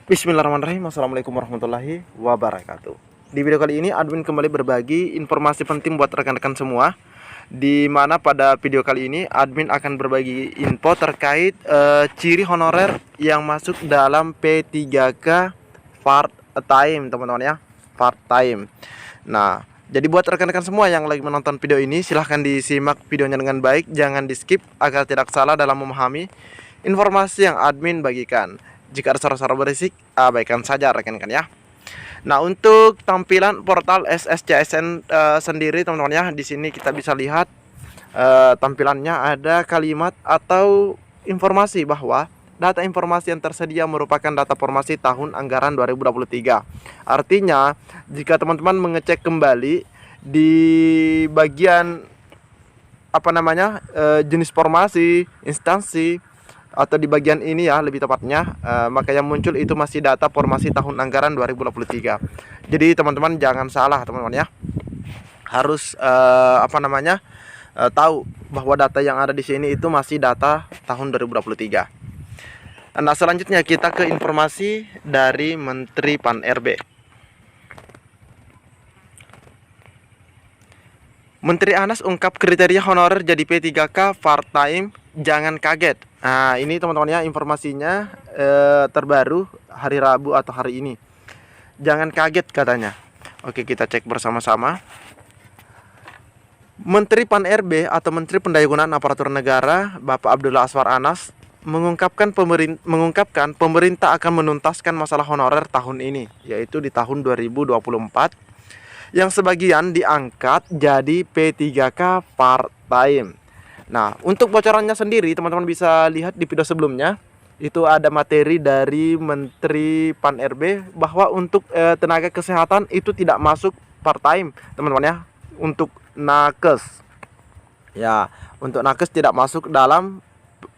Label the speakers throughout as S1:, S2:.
S1: Bismillahirrahmanirrahim. Assalamualaikum warahmatullahi wabarakatuh. Di video kali ini admin kembali berbagi informasi penting buat rekan-rekan semua, di mana pada video kali ini admin akan berbagi info terkait ciri honorer yang masuk dalam P3K part time, teman-teman ya, part time. Nah, jadi buat rekan-rekan semua yang lagi menonton video ini, silahkan disimak videonya dengan baik, jangan di skip agar tidak salah dalam memahami informasi yang admin bagikan. Jika ada suara-suara berisik, abaikan saja rekan-rekan ya. Nah, untuk tampilan portal SSCSN sendiri, teman-teman ya, di sini kita bisa lihat tampilannya ada kalimat atau informasi bahwa data informasi yang tersedia merupakan data formasi tahun anggaran 2023. Artinya, jika teman-teman mengecek kembali di bagian jenis formasi, instansi, atau di bagian ini ya lebih tepatnya, maka yang muncul itu masih data formasi tahun anggaran 2023. Jadi teman-teman jangan salah, teman-teman ya, harus tahu bahwa data yang ada di sini itu masih data tahun 2023. Nah, selanjutnya kita ke informasi dari Menteri Pan-RB. Menteri Anas ungkap kriteria honorer jadi P3K part-time, jangan kaget. Nah, ini teman-teman ya informasinya terbaru hari Rabu atau hari ini. Jangan kaget katanya. Oke, kita cek bersama-sama. Menteri Pan-RB atau Menteri Pendayagunaan Aparatur Negara, Bapak Abdullah Azwar Anas, mengungkapkan pemerintah akan menuntaskan masalah honorer tahun ini, yaitu di tahun 2024. Yang sebagian diangkat jadi P3K part-time. Nah, untuk bocorannya sendiri teman-teman bisa lihat di video sebelumnya. Itu ada materi dari Menteri Pan-RB bahwa untuk tenaga kesehatan itu tidak masuk part-time, teman-teman ya. Untuk nakes, ya, untuk nakes tidak masuk dalam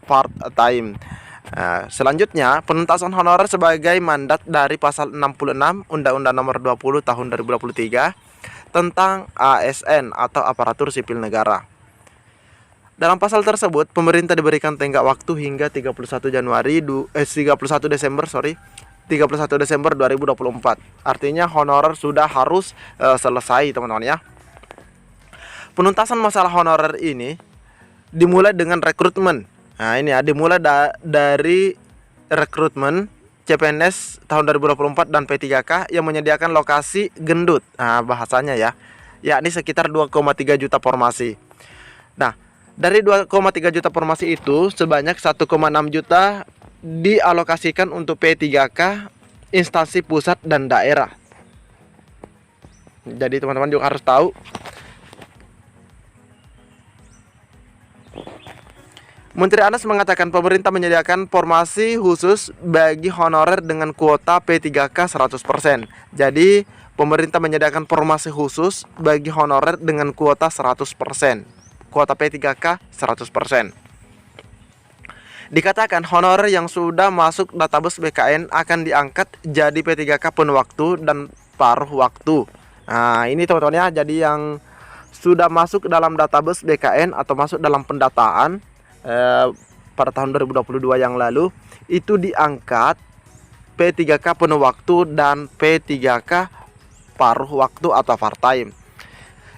S1: part-time. Nah, selanjutnya penuntasan honorer sebagai mandat dari pasal 66 Undang-Undang Nomor 20 Tahun 2023 tentang ASN atau aparatur sipil negara. Dalam pasal tersebut, pemerintah diberikan tenggat waktu hingga 31 Desember 2024. Artinya honorer sudah harus selesai, teman-teman ya. Penuntasan masalah honorer ini dimulai dengan rekrutmen. Nah, ini ya, dimulai dari rekrutmen CPNS tahun 2024 dan P3K yang menyediakan lokasi gendut. Nah, bahasanya ya, yakni sekitar 2,3 juta formasi. Nah, dari 2,3 juta formasi itu sebanyak 1,6 juta dialokasikan untuk P3K instansi pusat dan daerah. Jadi teman-teman juga harus tahu, Menteri Anas mengatakan pemerintah menyediakan formasi khusus bagi honorer dengan kuota P3K 100%. Jadi pemerintah menyediakan formasi khusus bagi honorer dengan kuota 100%. Kuota P3K 100%. Dikatakan honorer yang sudah masuk database BKN akan diangkat jadi P3K penuh waktu dan paruh waktu. Nah, ini teman-teman ya, jadi yang sudah masuk dalam database BKN atau masuk dalam pendataan pada tahun 2022 yang lalu itu diangkat P3K penuh waktu dan P3K paruh waktu atau part-time.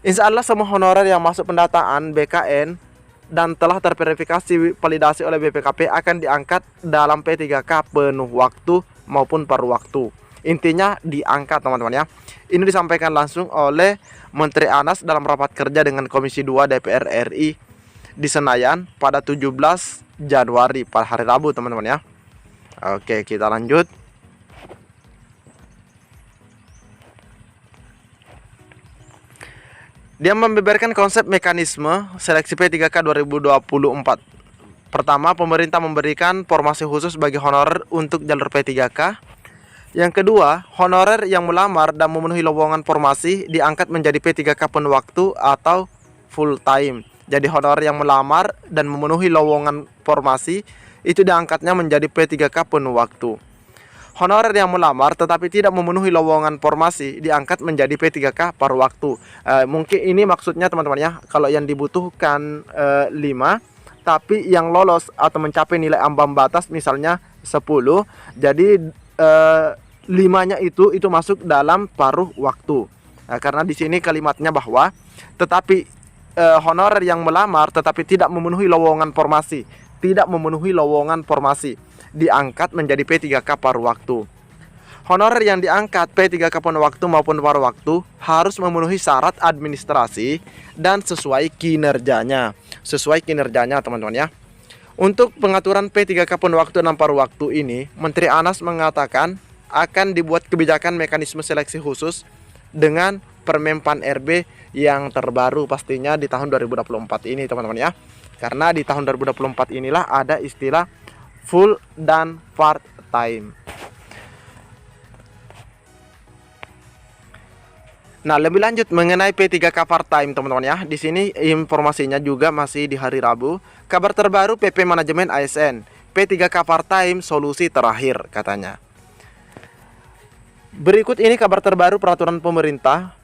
S1: Insya Allah semua honorer yang masuk pendataan BKN dan telah terverifikasi validasi oleh BPKP akan diangkat dalam P3K penuh waktu maupun paruh waktu. Intinya diangkat, teman-teman ya. Ini disampaikan langsung oleh Menteri Anas dalam rapat kerja dengan Komisi 2 DPR RI di Senayan pada 17 Januari pada hari Rabu, teman-teman ya. Oke, kita lanjut. Dia membeberkan konsep mekanisme seleksi P3K 2024. Pertama, pemerintah memberikan formasi khusus bagi honorer untuk jalur P3K. Yang kedua, honorer yang melamar dan memenuhi lowongan formasi diangkat menjadi P3K penuh waktu atau full time. Jadi honorer yang melamar dan memenuhi lowongan formasi itu diangkatnya menjadi P3K penuh waktu. Honorer yang melamar tetapi tidak memenuhi lowongan formasi diangkat menjadi P3K paruh waktu. Mungkin ini maksudnya teman-teman ya, kalau yang dibutuhkan 5 tapi yang lolos atau mencapai nilai ambang batas misalnya 10, jadi limanya itu masuk dalam paruh waktu. Nah, karena di sini kalimatnya bahwa tetapi honorer yang melamar tetapi tidak memenuhi lowongan formasi, diangkat menjadi P3K paruh waktu. Honorer yang diangkat P3K paruh waktu maupun paruh waktu harus memenuhi syarat administrasi dan sesuai kinerjanya, teman-teman ya. Untuk pengaturan P3K paruh waktu dan paruh waktu ini, Menteri Anas mengatakan akan dibuat kebijakan mekanisme seleksi khusus dengan Permenpan RB yang terbaru pastinya di tahun 2024 ini, teman-teman ya. Karena di tahun 2024 inilah ada istilah full dan part time. Nah, lebih lanjut mengenai P3K part time, teman-teman ya. Di sini informasinya juga masih di hari Rabu. Kabar terbaru PP Manajemen ASN, P3K part time solusi terakhir katanya. Berikut ini kabar terbaru peraturan pemerintah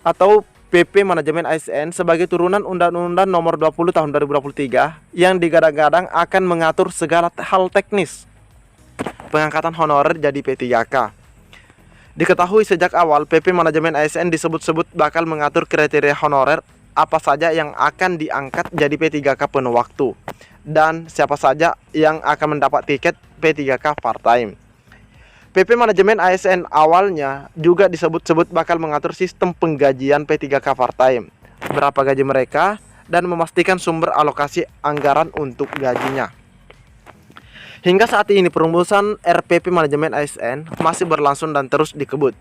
S1: atau PP Manajemen ASN sebagai turunan Undang-Undang Nomor 20 Tahun 2023 yang digadang-gadang akan mengatur segala hal teknis pengangkatan honorer jadi P3K. Diketahui sejak awal PP Manajemen ASN disebut-sebut bakal mengatur kriteria honorer apa saja yang akan diangkat jadi P3K penuh waktu dan siapa saja yang akan mendapat tiket P3K part-time. PP Manajemen ASN awalnya juga disebut-sebut bakal mengatur sistem penggajian P3K part-time, berapa gaji mereka, dan memastikan sumber alokasi anggaran untuk gajinya. Hingga saat ini perumusan RPP Manajemen ASN masih berlangsung dan terus dikebut.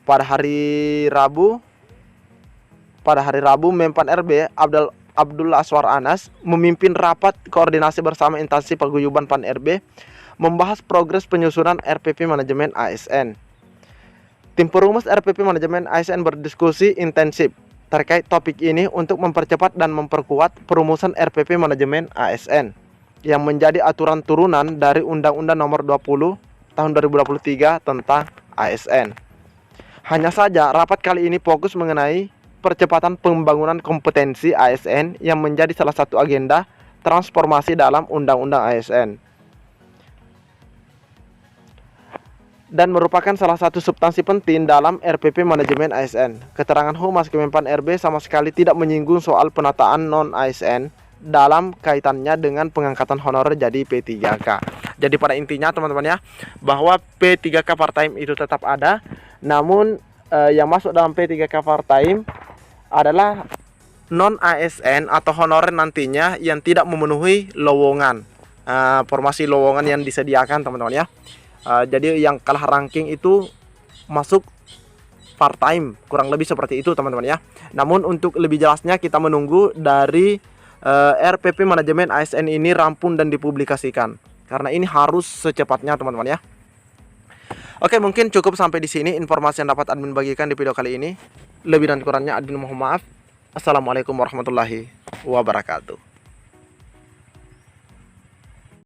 S1: Pada hari Rabu, Menpan RB Abdul Aswar Anas memimpin rapat koordinasi bersama instansi paguyuban Pan RB membahas progres penyusunan RPP Manajemen ASN. Tim perumus RPP Manajemen ASN berdiskusi intensif terkait topik ini untuk mempercepat dan memperkuat perumusan RPP Manajemen ASN yang menjadi aturan turunan dari Undang-Undang Nomor 20 Tahun 2023 tentang ASN. Hanya saja rapat kali ini fokus mengenai percepatan pembangunan kompetensi ASN yang menjadi salah satu agenda transformasi dalam Undang-Undang ASN. Dan merupakan salah satu substansi penting dalam RPP Manajemen ASN. Keterangan Humas Kemenpan RB sama sekali tidak menyinggung soal penataan non-ASN dalam kaitannya dengan pengangkatan honorer jadi P3K. Jadi pada intinya teman-teman ya, bahwa P3K part-time itu tetap ada, namun yang masuk dalam P3K part-time adalah non-ASN atau honorer nantinya yang tidak memenuhi lowongan, formasi lowongan yang disediakan, teman-teman ya. Jadi yang kalah ranking itu masuk part-time, kurang lebih seperti itu, teman-teman ya. Namun untuk lebih jelasnya kita menunggu dari RPP Manajemen ASN ini rampung dan dipublikasikan, karena ini harus secepatnya, teman-teman ya. Oke, mungkin cukup sampai di sini informasi yang dapat admin bagikan di video kali ini. Lebih dan kurangnya admin mohon maaf. Assalamualaikum warahmatullahi wabarakatuh.